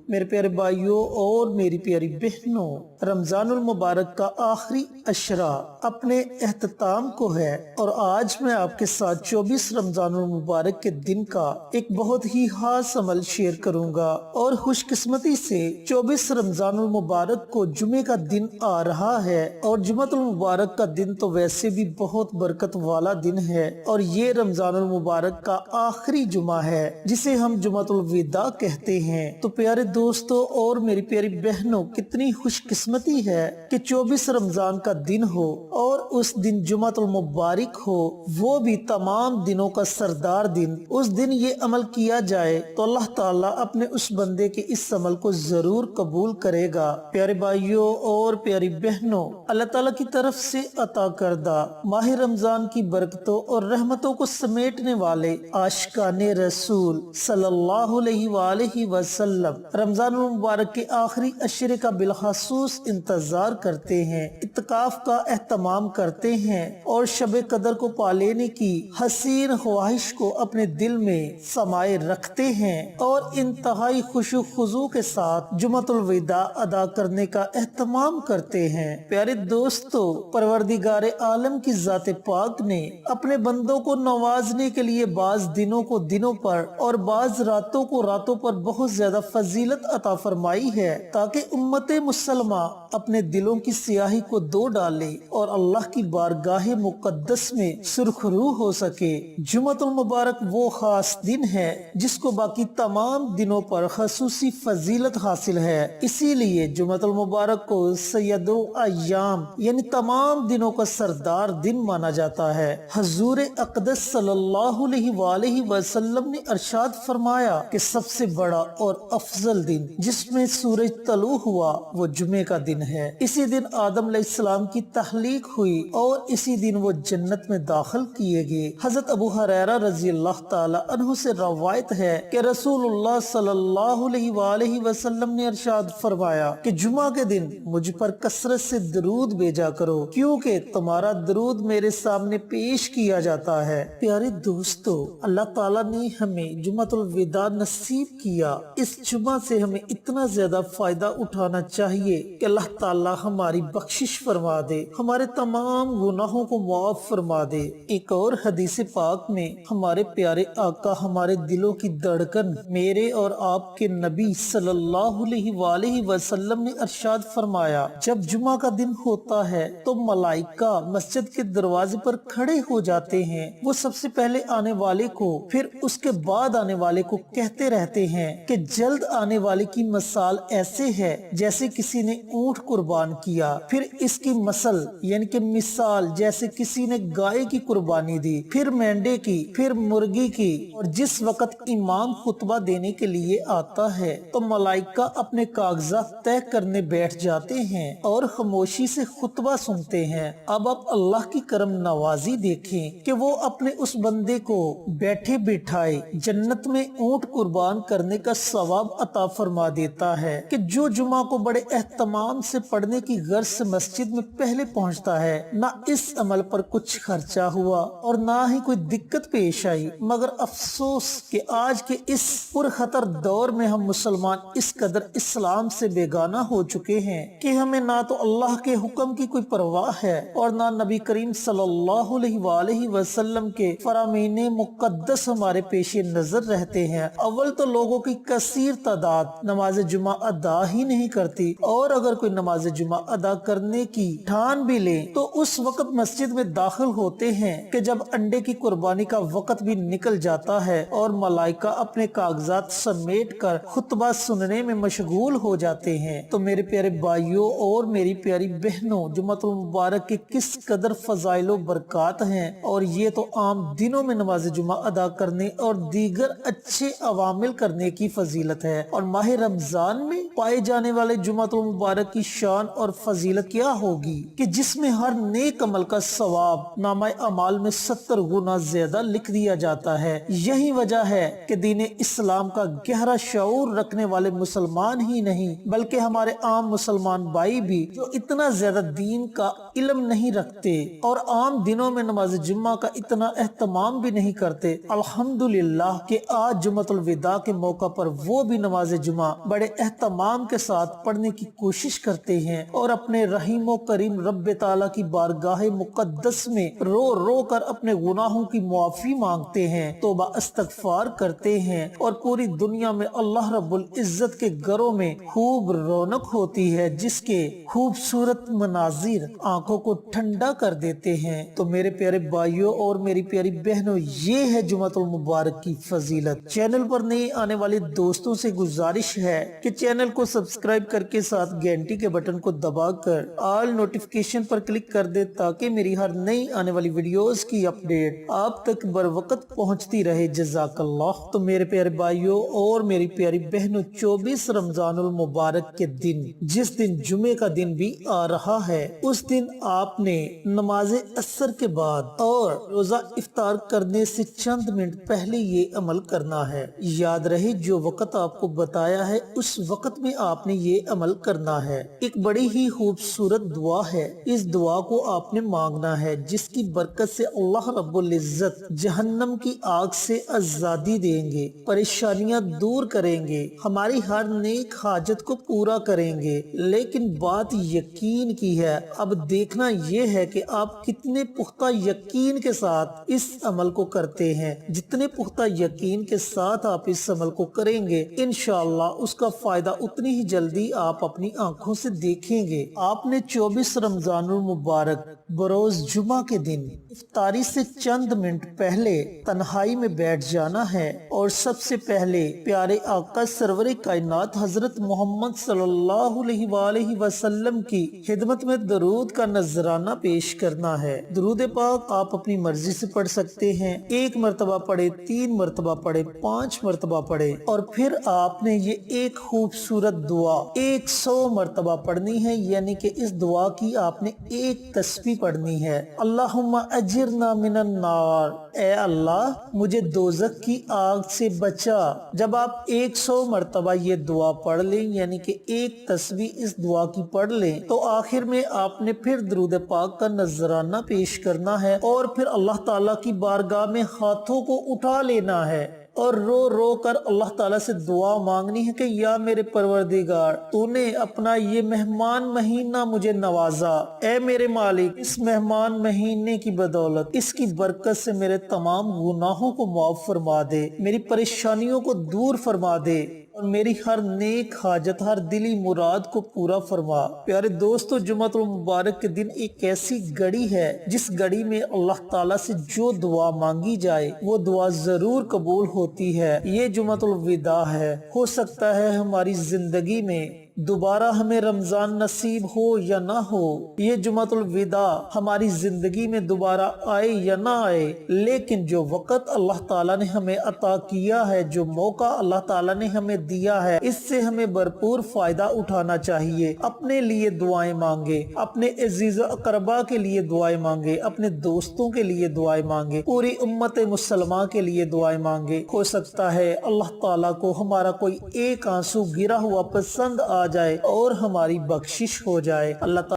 میرے پیارے بھائیوں اور میری پیاری بہنوں، رمضان المبارک کا آخری عشرہ اپنے اختتام کو ہے اور آج میں آپ کے ساتھ 24 رمضان المبارک کے دن کا ایک بہت ہی خاص عمل شیئر کروں گا۔ اور خوش قسمتی سے 24 رمضان المبارک کو جمعے کا دن آ رہا ہے، اور جمعہ المبارک کا دن تو ویسے بھی بہت برکت والا دن ہے، اور یہ رمضان المبارک کا آخری جمعہ ہے جسے ہم جمعہ الوداع کہتے ہیں۔ تو پیارے دوستوں اور میری پیاری بہنوں، کتنی خوش قسمتی ہے کہ 24 رمضان کا دن ہو اور اس دن جمعہ المبارک ہو، وہ بھی تمام دنوں کا سردار دن۔ اس دن یہ عمل کیا جائے تو اللہ تعالیٰ اپنے اس بندے کے اس عمل کو ضرور قبول کرے گا۔ پیارے بھائیوں اور پیاری بہنوں، اللہ تعالیٰ کی طرف سے عطا کردہ ماہ رمضان کی برکتوں اور رحمتوں کو سمیٹنے والے عاشقان رسول صلی اللہ علیہ وآلہ وسلم رمضان المبارک کے آخری عشرے کا بالخصوص انتظار کرتے ہیں، اعتکاف کا اہتمام کرتے ہیں اور شب قدر کو پا لینے کی حسین خواہش کو اپنے دل میں سمائے رکھتے ہیں اور انتہائی خشوع و خضوع کے ساتھ جمعہ الوداع ادا کرنے کا اہتمام کرتے ہیں۔ پیارے دوستو، پروردگار عالم کی ذات پاک نے اپنے بندوں کو نوازنے کے لیے بعض دنوں کو دنوں پر اور بعض راتوں کو راتوں پر بہت زیادہ فضیلت عطا فرمائی ہے، تاکہ امت مسلمہ اپنے دلوں کی سیاہی کو دھو ڈالے اور اللہ کی بارگاہ مقدس میں سرخرو ہو سکے۔ جمعہ المبارک وہ خاص دن ہے جس کو باقی تمام دنوں پر خصوصی فضیلت حاصل ہے، اسی لیے جمعہ المبارک کو سید الایام یعنی تمام دنوں کا سردار دن مانا جاتا ہے۔ حضور اقدس صلی اللہ علیہ وآلہ وسلم نے ارشاد فرمایا کہ سب سے بڑا اور افضل دن جس میں سورج طلوع ہوا وہ جمعے کا دن ہے۔ اسی دن آدم علیہ السلام کی تخلیق ہوئی اور اسی دن وہ جنت میں داخل کیے گئے۔ حضرت ابو ہریرہ رضی اللہ تعالی عنہ سے روایت ہے کہ رسول اللہ صلی اللہ علیہ وآلہ وسلم نے ارشاد فرمایا کہ جمعہ کے دن مجھ پر کثرت سے درود بھیجا کرو، کیونکہ تمہارا درود میرے سامنے پیش کیا جاتا ہے۔ پیارے دوستو، اللہ تعالیٰ نے ہمیں جمعہ الوداع نصیب کیا۔ اس جمعہ سے ہمیں اتنا زیادہ فائدہ اٹھانا چاہیے کہ اللہ تعالیٰ ہماری بخشش فرما دے، ہمارے تمام گناہوں کو معاف فرما دے۔ ایک اور حدیث پاک میں ہمارے پیارے آقا، ہمارے دلوں کی دھڑکن، میرے اور آپ کے نبی صلی اللہ علیہ وآلہ وسلم نے ارشاد فرمایا، جب جمعہ کا دن ہوتا ہے تو ملائکہ مسجد کے دروازے پر کھڑے ہو جاتے ہیں۔ وہ سب سے پہلے آنے والے کو، پھر اس کے بعد آنے والے کو کہتے رہتے ہیں کہ جلد آنے والے کی مثال ایسے ہے جیسے کسی نے اونٹ قربان کیا، پھر اس کی مثل یعنی کہ مثال جیسے کسی نے گائے کی قربانی دی، پھر مینڈے کی، پھر مرغی کی۔ اور جس وقت امام خطبہ دینے کے لیے آتا ہے تو ملائکہ اپنے کاغذات طے کرنے بیٹھ جاتے ہیں اور خاموشی سے خطبہ سنتے ہیں۔ اب آپ اللہ کی کرم نوازی دیکھیں کہ وہ اپنے اس بندے کو بیٹھے بٹھائے جنت میں اونٹ قربان کرنے کا ثواب عطا فرما دیتا ہے کہ جو جمعہ کو بڑے اہتمام سے پڑھنے کی غرض سے مسجد میں پہلے پہنچتا ہے۔ نہ اس عمل پر کچھ خرچہ ہوا اور نہ ہی کوئی دقت پیش آئی، مگر افسوس کہ آج کے اس پرخطر دور میں ہم مسلمان اس قدر اسلام سے بیگانہ ہو چکے ہیں کہ ہمیں نہ تو اللہ کے حکم کی کوئی پرواہ ہے اور نہ نبی کریم صلی اللہ علیہ وآلہ وسلم کے فرامین مقدس ہمارے پیش نظر رہتے ہیں۔ اول تو لوگوں کی کثیر تعداد نماز جمعہ ادا ہی نہیں کرتی، اور اگر کوئی نماز جمعہ ادا کرنے کی ٹھان بھی لے تو اس وقت مسجد میں داخل ہوتے ہیں کہ جب انڈے کی قربانی کا وقت بھی نکل جاتا ہے اور ملائکہ اپنے کاغذات سمیٹ کر خطبہ سننے میں مشغول ہو جاتے ہیں۔ تو میرے پیارے بھائیوں اور میری پیاری بہنوں، جمعہ المبارک کے کس قدر فضائل و برکات ہیں، اور یہ تو عام دنوں میں نماز جمعہ ادا کرنے اور دیگر اچھے عوامل کرنے کی فضیلت ہے، اور ماہ رمضان میں پائے جانے والے جمعہ المبارک کی شان اور فضیلت کیا ہوگی کہ جس میں ہر نیک عمل کا ثواب نامہ اعمال میں 70 گنا زیادہ لکھ دیا جاتا ہے۔ یہی وجہ ہے کہ دین اسلام کا گہرا شعور رکھنے والے مسلمان ہی نہیں بلکہ ہمارے عام مسلمان بھائی بھی جو اتنا زیادہ دین کا علم نہیں رکھتے اور عام دنوں میں نماز جمعہ کا اتنا اہتمام بھی نہیں کرتے، الحمدللہ کہ آج جمعۃ الوداع کے موقع پر وہ بھی نماز جمعہ بڑے اہتمام کے ساتھ پڑھنے کی کوشش کرتے ہیں اور اپنے رحیم و کریم رب تعالیٰ کی بارگاہ مقدس میں رو رو کر اپنے گناہوں کی معافی مانگتے ہیں، توبہ استغفار کرتے ہیں، اور پوری دنیا میں اللہ رب العزت کے گھروں میں خوب رونق ہوتی ہے جس کے خوبصورت مناظر آنکھوں کو ٹھنڈا کر دیتے ہیں۔ تو میرے پیارے بھائیوں اور میری پیاری بہنوں، یہ ہے جمعۃ المبارک کی فضیلت۔ چینل پر نئے آنے والے دوستوں سے گزارش ہے کہ چینل کو سبسکرائب کر کے ساتھ گھنٹی کے بٹن کو دبا کر آل نوٹیفیکیشن پر کلک کر دے تاکہ میری ہر نئی آنے والی ویڈیوز کی اپڈیٹ آپ تک بر وقت پہنچتی رہے۔ جزاک اللہ۔ تو میرے پیارے بھائیوں اور میری پیاری بہنوں، 24 رمضان المبارک کے دن، جس دن جمعے کا دن بھی آ رہا ہے، اس دن آپ نے نماز عصر کے بعد اور روزہ افطار کرنے سے چند منٹ پہلے یہ عمل کرنا ہے۔ یاد رہے جو وقت آپ کو بتایا ہے اس وقت میں آپ نے یہ عمل کرنا ہے۔ ایک بڑی ہی خوبصورت دعا ہے، اس دعا کو آپ نے مانگنا ہے جس کی برکت سے اللہ رب العزت جہنم کی آگ سے آزادی دیں گے، پریشانیاں دور کریں گے، ہماری ہر نیک حاجت کو پورا کریں گے۔ لیکن بات یقین کی ہے، اب دیکھنا یہ ہے کہ آپ کتنے پختہ یقین کے ساتھ اس عمل کو کرتے ہیں۔ جتنے پختہ یقین کے ساتھ آپ اس عمل کو کریں گے، انشاءاللہ اس کا فائدہ اتنی ہی جلدی آپ اپنی آنکھوں سے دیکھیں گے۔ آپ نے 24 رمضان المبارک بروز جمعہ کے دن افطاری سے چند منٹ پہلے تنہائی میں بیٹھ جانا ہے اور سب سے پہلے پیارے آقا سرور کائنات حضرت محمد صلی اللہ علیہ وآلہ وسلم کی خدمت میں درود کا نذرانہ پیش کرنا ہے۔ درود پاک آپ اپنی مرضی سے پڑھ سکتے ہیں، 1 مرتبہ پڑھے، 3 مرتبہ پڑھے، 5 مرتبہ پڑھے، اور پھر آپ نے یہ ایک خوبصورت دعا 100 مرتبہ پڑھنی ہے، یعنی کہ اس دعا کی آپ نے ایک تسبیح پڑھنی ہے۔ اللہم اجرنا من النار، اے اللہ مجھے دوزخ کی آگ سے بچا۔ جب آپ 100 مرتبہ یہ دعا پڑھ لیں، یعنی کہ ایک تسبیح اس دعا کی پڑھ لیں، تو آخر میں آپ نے پھر درود پاک کا نذرانہ پیش کرنا ہے اور پھر اللہ تعالیٰ کی بارگاہ میں ہاتھوں کو اٹھا لینا ہے اور رو رو کر اللہ تعالیٰ سے دعا مانگنی ہے کہ یا میرے پروردگار، تو نے اپنا یہ مہمان مہینہ مجھے نوازا، اے میرے مالک اس مہمان مہینے کی بدولت، اس کی برکت سے میرے تمام گناہوں کو معاف فرما دے، میری پریشانیوں کو دور فرما دے اور میری ہر نیک حاجت، ہر دلی مراد کو پورا فرما۔ پیارے دوستو، جمعۃ المبارک کے دن ایک ایسی گھڑی ہے جس گھڑی میں اللہ تعالیٰ سے جو دعا مانگی جائے وہ دعا ضرور قبول ہوتی ہے۔ یہ جمعۃ الوداع ہے، ہو سکتا ہے ہماری زندگی میں دوبارہ ہمیں رمضان نصیب ہو یا نہ ہو، یہ جمعۃ الوداع ہماری زندگی میں دوبارہ آئے یا نہ آئے، لیکن جو وقت اللہ تعالیٰ نے ہمیں عطا کیا ہے، جو موقع اللہ تعالیٰ نے ہمیں دیا ہے، اس سے ہمیں بھرپور فائدہ اٹھانا چاہیے۔ اپنے لیے دعائیں مانگے، اپنے عزیز و اقربا کے لیے دعائیں مانگے، اپنے دوستوں کے لیے دعائیں مانگے، پوری امت مسلمہ کے لیے دعائیں مانگے۔ ہو سکتا ہے اللہ تعالیٰ کو ہمارا کوئی ایک آنسو گرا ہوا پسند آ جائے اور ہماری بخشش ہو جائے۔ اللہ تعالیٰ